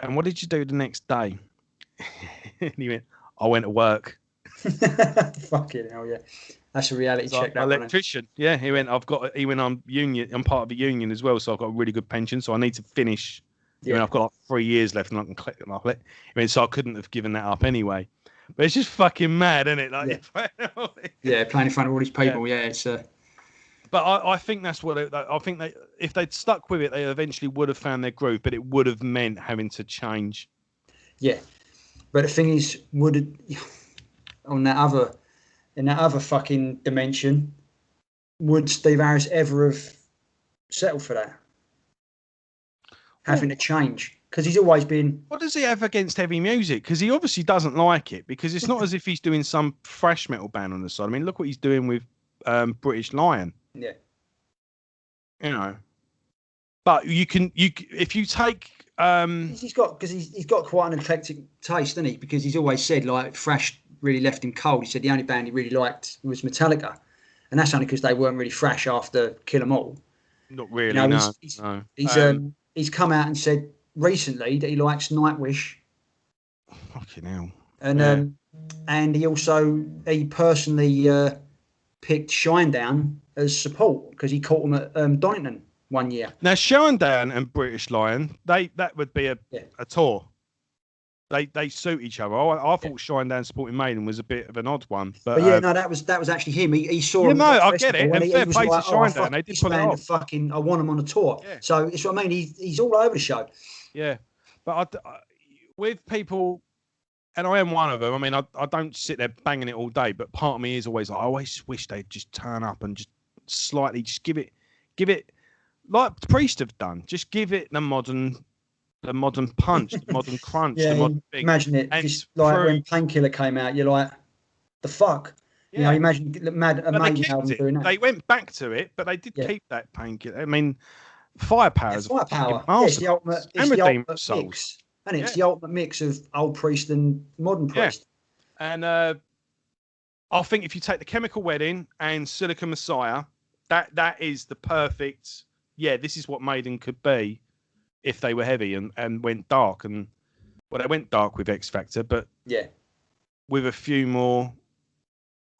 A: and what did you do the next day? And he went, I went to work.
B: Fucking hell, yeah. That's a reality check. That
A: electrician. Yeah, he went, I'm union. I'm part of a union as well, so I've got a really good pension. So I need to finish. Yeah. I've got like 3 years left, and I can collect them off it. I mean, so I couldn't have given that up anyway. But it's just fucking mad, isn't it? Like,
B: playing in front of all these people. Yeah, it's.
A: But I think that's what I think they, if they'd stuck with it, they eventually would have found their groove. But it would have meant having to change.
B: Yeah, but the thing is, in that other fucking dimension, would Steve Harris ever have settled for that? Having to change, because he's always been.
A: What does he have against heavy music? Because he obviously doesn't like it. Because it's not as if he's doing some thrash metal band on the side. I mean, look what he's doing with British Lion.
B: Yeah.
A: But if you take.
B: He's got quite an eclectic taste, doesn't he? Because he's always said like thrash really left him cold. He said the only band he really liked was Metallica, and that's only because they weren't really thrash after Kill 'Em All.
A: Not really. No.
B: He's come out and said recently that he likes Nightwish.
A: Fucking hell.
B: And he personally picked Shinedown as support because he caught them at Donington one year.
A: Now Shinedown and British Lion, that would be a tour. They suit each other. I thought Shinedown supporting Maiden was a bit of an odd one, but
B: that was actually him. He saw.
A: Yeah, no, I get it. And fair play to Shinedown, they did pull it off.
B: I want him on a tour. Yeah. So it's what I mean. He's all over the show.
A: Yeah, but with people, and I am one of them. I mean, I don't sit there banging it all day, but part of me is always like, I always wish they'd just turn up and just slightly just give it like the Priest have done. Just give it the modern punch, the modern crunch, the modern thing.
B: Imagine it, and just like when Painkiller came out, you're like, the fuck? Yeah. Imagine a Maiden album doing that.
A: They went back to it, but they did keep that Painkiller. I mean, Firepower is
B: Firepower. It's the ultimate mix. And it's the ultimate mix of old Priest and modern Priest.
A: And I think if you take the Chemical Wedding and Silicon Messiah, that is the perfect. Yeah, this is what Maiden could be if they were heavy and went dark. And they went dark with X Factor, but with a few more.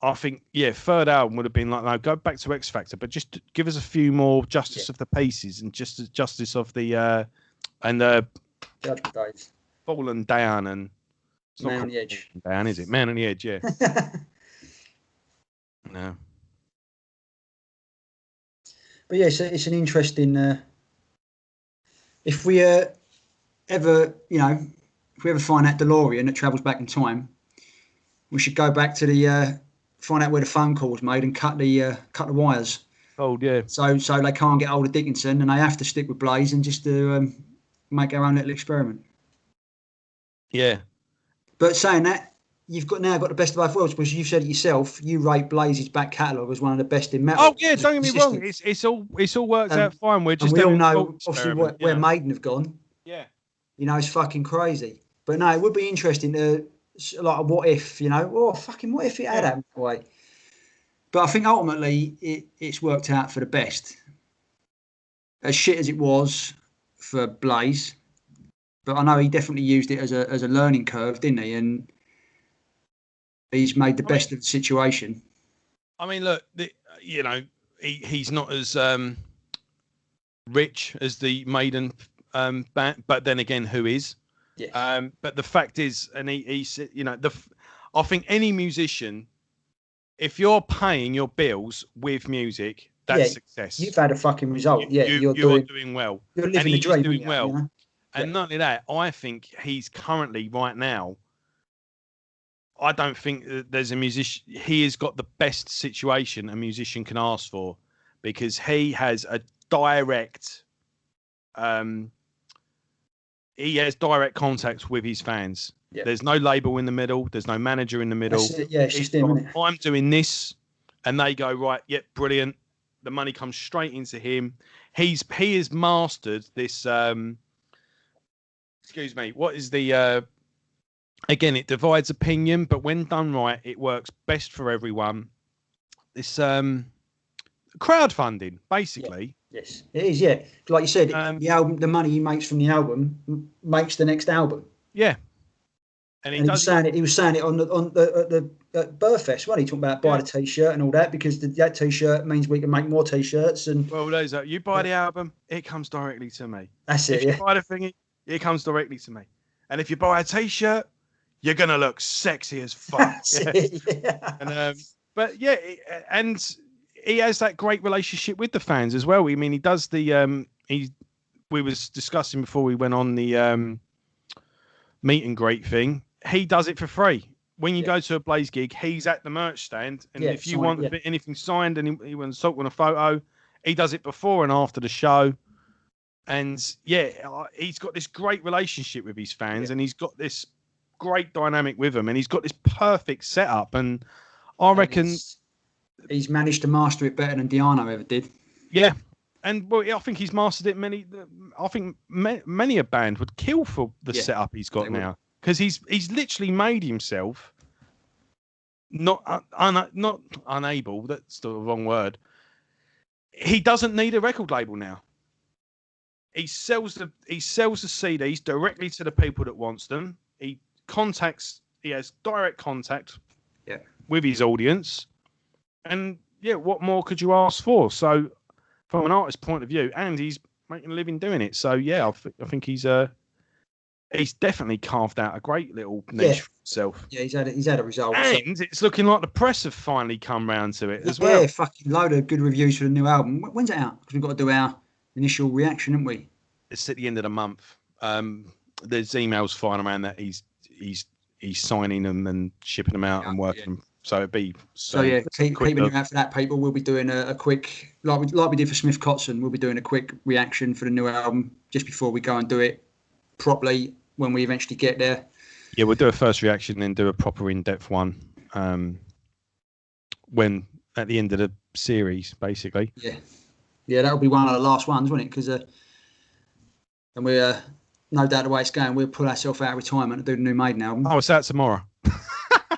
A: I think third album would have been like, no, go back to X Factor, but just give us a few more Justice of the Pieces and just Justice of the
B: Judgment Days,
A: Fallen Down, and it's
B: Man on the Edge.
A: Down, is it? Man on the Edge, yeah. No.
B: But it's an interesting. If we ever find that DeLorean that travels back in time, we should go back to the find out where the phone call was made and cut the wires
A: Old, yeah.
B: So they can't get hold of Dickinson, and they have to stick with Blaze and just to make their own little experiment.
A: Yeah.
B: But saying that, you've now got the best of both worlds, because you said it yourself. You rate Blaze's back catalogue as one of the best in metal.
A: Oh yeah, don't get me wrong. It's all worked out fine. We're just
B: and we all
A: having
B: know obviously where Maiden have gone.
A: Yeah.
B: You know, it's fucking crazy. But no, it would be interesting to like a what if, you know, what if it had happened that way. But I think ultimately it's worked out for the best. As shit as it was for Blaze, but I know he definitely used it as a learning curve, didn't he? And he's made the best of the situation.
A: I mean, look, he's not as rich as the Maiden band, but then again, who is?
B: Yeah.
A: But the fact is, and he said, I think any musician, if you're paying your bills with music, that's success.
B: You've had a fucking result.
A: You're doing well.
B: You're living the dream.
A: He's doing well.
B: You know?
A: And not only that, I think he's currently right now. I don't think that there's a musician. He has got the best situation a musician can ask for, because he has a direct. He has direct contact with his fans. Yeah. There's no label in the middle. There's no manager in the middle.
B: It's just him, isn't it?
A: I'm doing this, and they go, right, yep, brilliant. The money comes straight into him. He has mastered this. Excuse me. What is the? Again, it divides opinion, but when done right, it works best for everyone. This crowdfunding, basically.
B: Yes, it is. Yeah, like you said, the album, the money he makes from the album makes the next album.
A: Yeah, and he was saying
B: it on the Burfest, wasn't he? Talking about buy the T-shirt and all that, because that T-shirt means we can make more T-shirts. And
A: those are, you buy the album, it comes directly to me.
B: That's it.
A: If you buy the thingy, it comes directly to me. And if you buy a T-shirt, you're gonna look sexy as fuck. And and he has that great relationship with the fans as well. I mean, he does the we was discussing before we went on the meet and greet thing. He does it for free. When you go to a Blaze gig, he's at the merch stand, and if you want anything signed and he wants to talk on a photo, he does it before and after the show. And he's got this great relationship with his fans, and he's got this great dynamic with them, and he's got this perfect setup. And I reckon
B: he's managed to master it better than Diano ever did.
A: Yeah, and I think he's mastered it. I think many a band would kill for the setup he's got now, because he's literally made himself not unable. That's the wrong word. He doesn't need a record label now. He sells the CDs directly to the people that wants them. He has direct contact with his audience, and what more could you ask for? So from an artist's point of view, and he's making a living doing it, so I think he's definitely carved out a great little niche for himself.
B: He's had a result,
A: and it's looking like the press have finally come round to it as well.
B: Fucking load of good reviews for the new album. When's it out? Because we've got to do our initial reaction, haven't we?
A: It's at the end of the month. There's emails flying around that he's signing them and shipping them out and working them. So it'd be
B: keep an eye out for that, people. We'll be doing a quick, like we did for Smith Kotzen. We'll be doing a quick reaction for the new album just before we go and do it properly when we eventually get there.
A: Yeah, we'll do a first reaction, then do a proper in-depth one when at the end of the series, basically.
B: Yeah, that'll be one of the last ones, won't it? Because and we're no doubt the way it's going, we'll pull ourselves out of retirement and do the new Maiden album.
A: Oh, it's out tomorrow.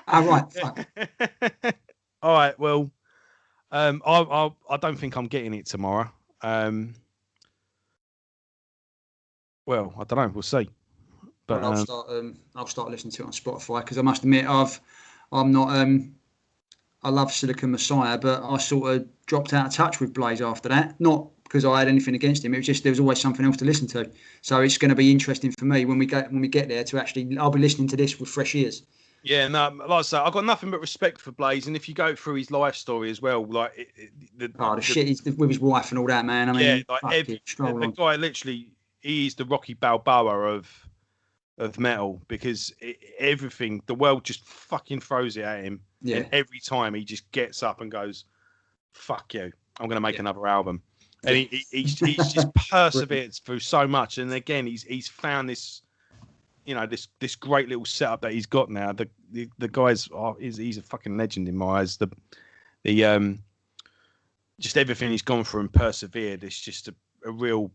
B: Right. Fuck.
A: All right. Well, I don't think I'm getting it tomorrow. Well, I don't know. We'll see. But
B: I'll start listening to it on Spotify, because I must admit I'm not. I love Silicon Messiah, but I sort of dropped out of touch with Blaze after that. Not because I had anything against him. It was just there was always something else to listen to. So it's going to be interesting for me when we get there to actually. I'll be listening to this with fresh ears.
A: Yeah, no, like I say, I've got nothing but respect for Blaze, and if you go through his life story as well, like
B: the shit he's with his wife and all that, man. I mean,
A: the guy literally, he's the Rocky Balboa of metal, because everything, the world just fucking throws it at him, and every time he just gets up and goes, "Fuck you," I'm going to make another album. And he's just persevered through so much. And again, he's found this, this great little setup that he's got now. The guy's he's a fucking legend in my eyes. The just everything he's gone through and persevered. It's just a real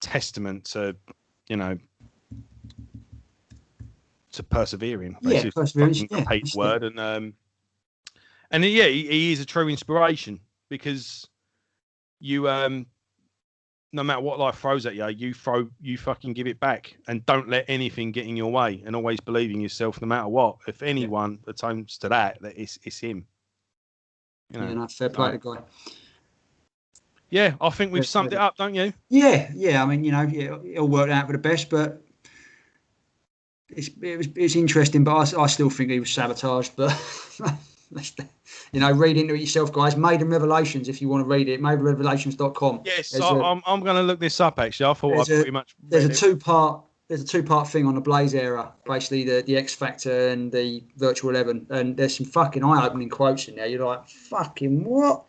A: testament to, to persevering.
B: Yeah, perseverance. Yeah,
A: hate word. And he is a true inspiration because you no matter what life throws at you, you fucking give it back and don't let anything get in your way and always believe in yourself no matter what. If anyone atones to that it's him.
B: Fair play to the guy.
A: Yeah, I think we've summed it up, don't you?
B: Yeah. I mean, it all worked out for the best, but it's interesting. But I still think he was sabotaged. But read into it yourself, guys. Maiden Revelations, if you want to read it, maidenrevelations.com.
A: Yes, I'm going to look this up. Actually, I thought I pretty much.
B: There's a two-part thing on the Blaze era, basically the X Factor and the Virtual 11, and there's some fucking eye-opening quotes in there. You're like, fucking what?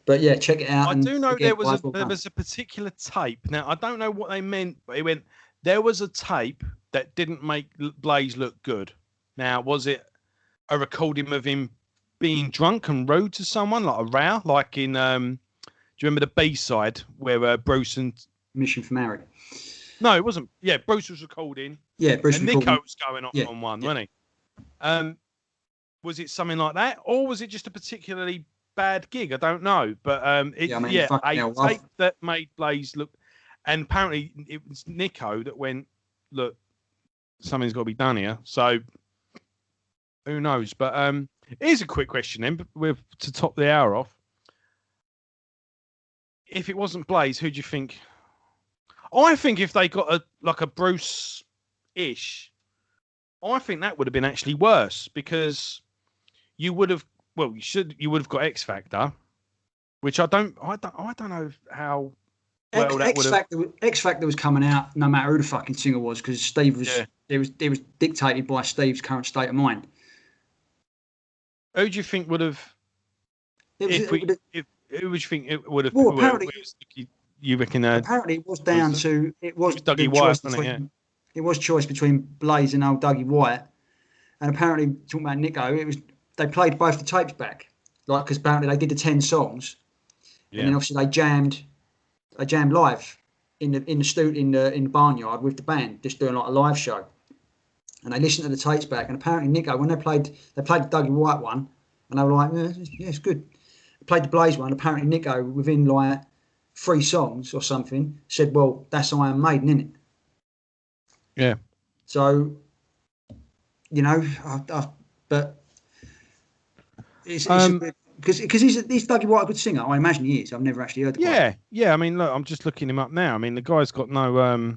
B: But yeah, check it out.
A: I do know there was a particular tape. Now I don't know what they meant, but he went. There was a tape that didn't make Blaze look good. Now was it a recording of him being drunk and rude to someone, like a row, like in? Do you remember the B-side where Bruce and
B: Mission for Mary?
A: No, it wasn't. Yeah, Bruce was recording.
B: Yeah, Bruce
A: and Nico was going on one, wasn't he? Was it something like that, or was it just a particularly bad gig? I don't know, but a tape that made Blaze look, and apparently it was Nico that went, look, something's got to be done here. So who knows? But here's a quick question then, to top the hour off. If it wasn't Blaze, who do you think? I think if they got a Bruce-ish, I think that would have been actually worse because you would have. Well, you would have got X Factor, which I don't know how well that would have.
B: X Factor was coming out no matter who the fucking singer was because Steve was. It was dictated by Steve's current state of mind.
A: Who do you think would have? Who would you think it would have?
B: Well, apparently,
A: you reckon?
B: Apparently, it was down to it was
A: Dougie White, wasn't it?
B: It was choice between Blaze and old Dougie White, and apparently talking about Nico, it was. They played both the tapes back, because apparently they did the 10 songs, and then obviously they jammed live in the barnyard with the band, just doing like a live show. And they listened to the tapes back, and apparently Nico, when they played the Dougie White one, and they were like, yeah, it's good. They played the Blaze one. Apparently Nico, within like 3 songs or something, said, "Well, that's I Am Maiden, innit?"
A: Yeah.
B: So, but. Because he's Dougie White a good singer? I imagine he is. I've never actually heard the guy.
A: Yeah. I mean, look, I'm just looking him up now. I mean, the guy's got no.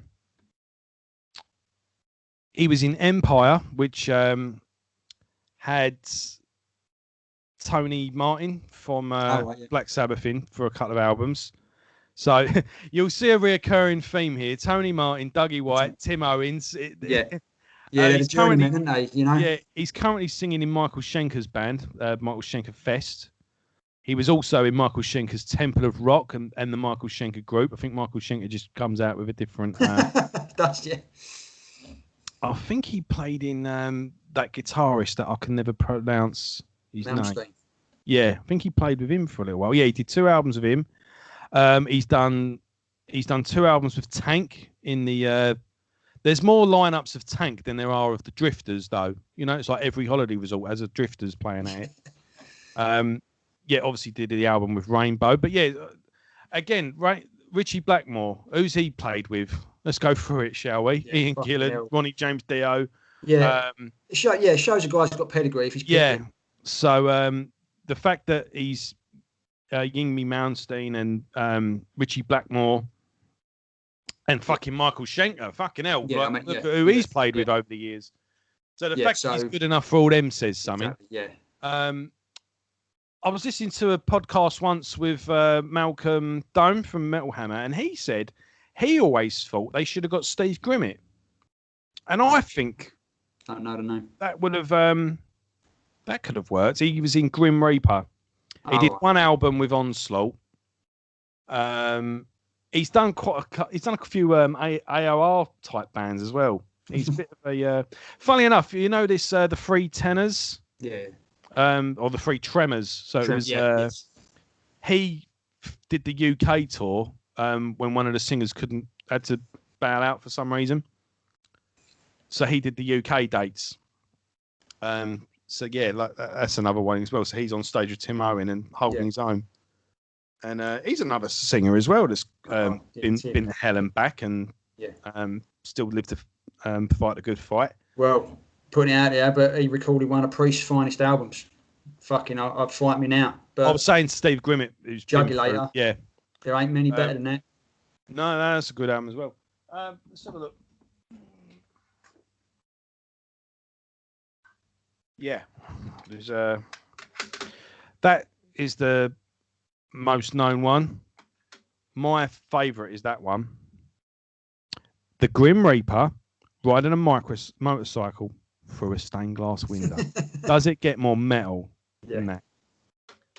A: He was in Empire, which had Tony Martin from Black Sabbath in for a couple of albums. So you'll see a reoccurring theme here: Tony Martin, Dougie White, Tim Owens.
B: Yeah, they're the journeymen, aren't they?
A: Yeah, he's currently singing in Michael Schenker's band, Michael Schenker Fest. He was also in Michael Schenker's Temple of Rock and the Michael Schenker group. I think Michael Schenker just comes out with a different.
B: Does, yeah.
A: I think he played in that guitarist that I can never pronounce his name. Yeah, I think he played with him for a little while. Yeah, he did 2 albums with him. He's done 2 albums with Tank in the. There's more lineups of Tank than there are of the Drifters, though. It's like every holiday resort has a Drifters playing at it. Obviously did the album with Rainbow, but again, Richie Blackmore. Who's he played with? Let's go through it, shall we? Yeah, Ian Gillan, Ronnie James Dio.
B: Yeah, it shows a guy's got pedigree. If he's
A: So the fact that he's Yngwie Malmsteen and Richie Blackmore. And fucking Michael Schenker, fucking hell.
B: Yeah,
A: look at who he's played with over the years. So the fact that he's good enough for all them says something.
B: Exactly,
A: I was listening to a podcast once with Malcolm Dome from Metal Hammer, and he said he always thought they should have got Steve Grimmett. And I think
B: I don't know the name.
A: That would have that could have worked. He was in Grim Reaper. He did one album with Onslaught. He's done he's done a few AOR type bands as well. He's a bit of a funny enough, you know this the Three Tenors, or the Three Tremors. So it was
B: yes.
A: he did the UK tour when one of the singers had to bail out for some reason. So he did the UK dates. So yeah, that's another one as well. So he's on stage with Tim Owen and holding his own. And he's another singer as well that's been to hell and back and still lived to fight a good fight.
B: Well, putting it out there, but he recorded one of Priest's finest albums. Fucking, I'd fight me now. But
A: I was saying Steve Grimmett, who's
B: Jugulator.
A: Yeah.
B: There ain't many better than that.
A: No, that's a good album as well. Let's have a look. Yeah, there's that is the most known one. My favourite is that one. The Grim Reaper riding a motorcycle through a stained glass window. Does it get more metal than that?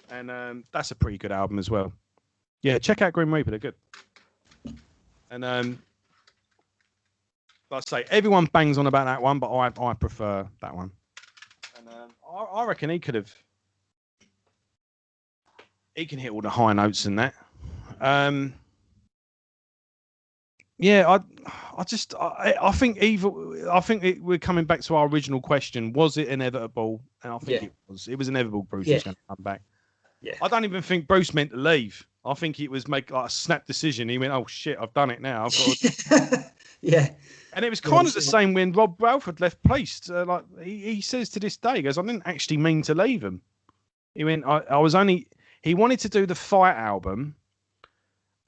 A: And that's a pretty good album as well. Yeah, check out Grim Reaper. They're good. And like I say, everyone bangs on about that one, but I prefer that one. And I reckon he can hit all the high notes in that. Yeah, I think we're coming back to our original question. Was it inevitable? And I think it was. It was inevitable Bruce was going to come back. Yeah. I don't even think Bruce meant to leave. I think he was make like a snap decision. He went, "Oh shit, I've done it now." I've got to...
B: Yeah.
A: And it was kind of the same when Rob Halford left Priest. Like he says to this day, he goes, "I didn't actually mean to leave him." He went, "I was only." He wanted to do the Fight album,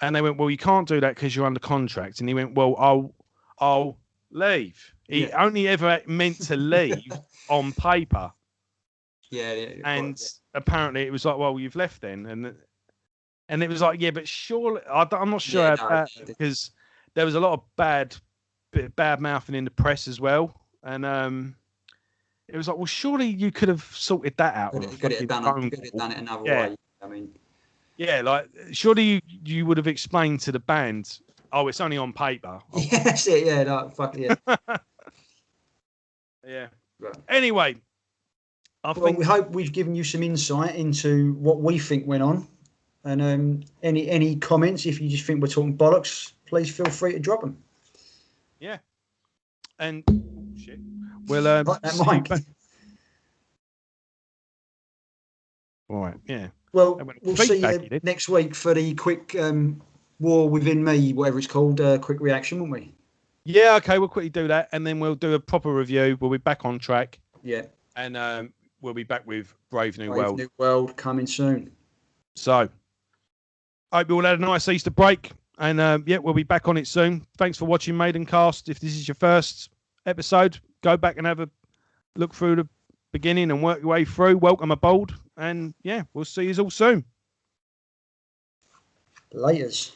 A: and they went, "Well, you can't do that because you're under contract." And he went, "Well, I'll leave." He only ever meant to leave on paper.
B: Yeah.
A: And apparently it was like, "Well, you've left then," and it was like, "Yeah, but surely I'm not sure because there was a lot of bad mouthing in the press as well." And it was like, well, surely you could have sorted that out.
B: You could have done it another way. I mean,
A: yeah, like surely you would have explained to the band, "Oh, it's only on paper."
B: Yeah, that's it. Yeah, no, fuck yeah.
A: Yeah. Right. Anyway,
B: we hope we've given you some insight into what we think went on, and any comments, if you just think we're talking bollocks, please feel free to drop them.
A: Yeah. And shit. We'll all right, yeah.
B: Well, we'll see you next week for the quick War Within Me, whatever it's called, quick reaction, won't we?
A: Yeah, okay, we'll quickly do that, and then we'll do a proper review. We'll be back on track.
B: Yeah.
A: And we'll be back with Brave New
B: World. Brave New World coming soon.
A: So, I hope you all had a nice Easter break. And we'll be back on it soon. Thanks for watching Maidencast. If this is your first episode, go back and have a look through the beginning and work your way through. Welcome aboard. And we'll see you all soon.
B: Laters.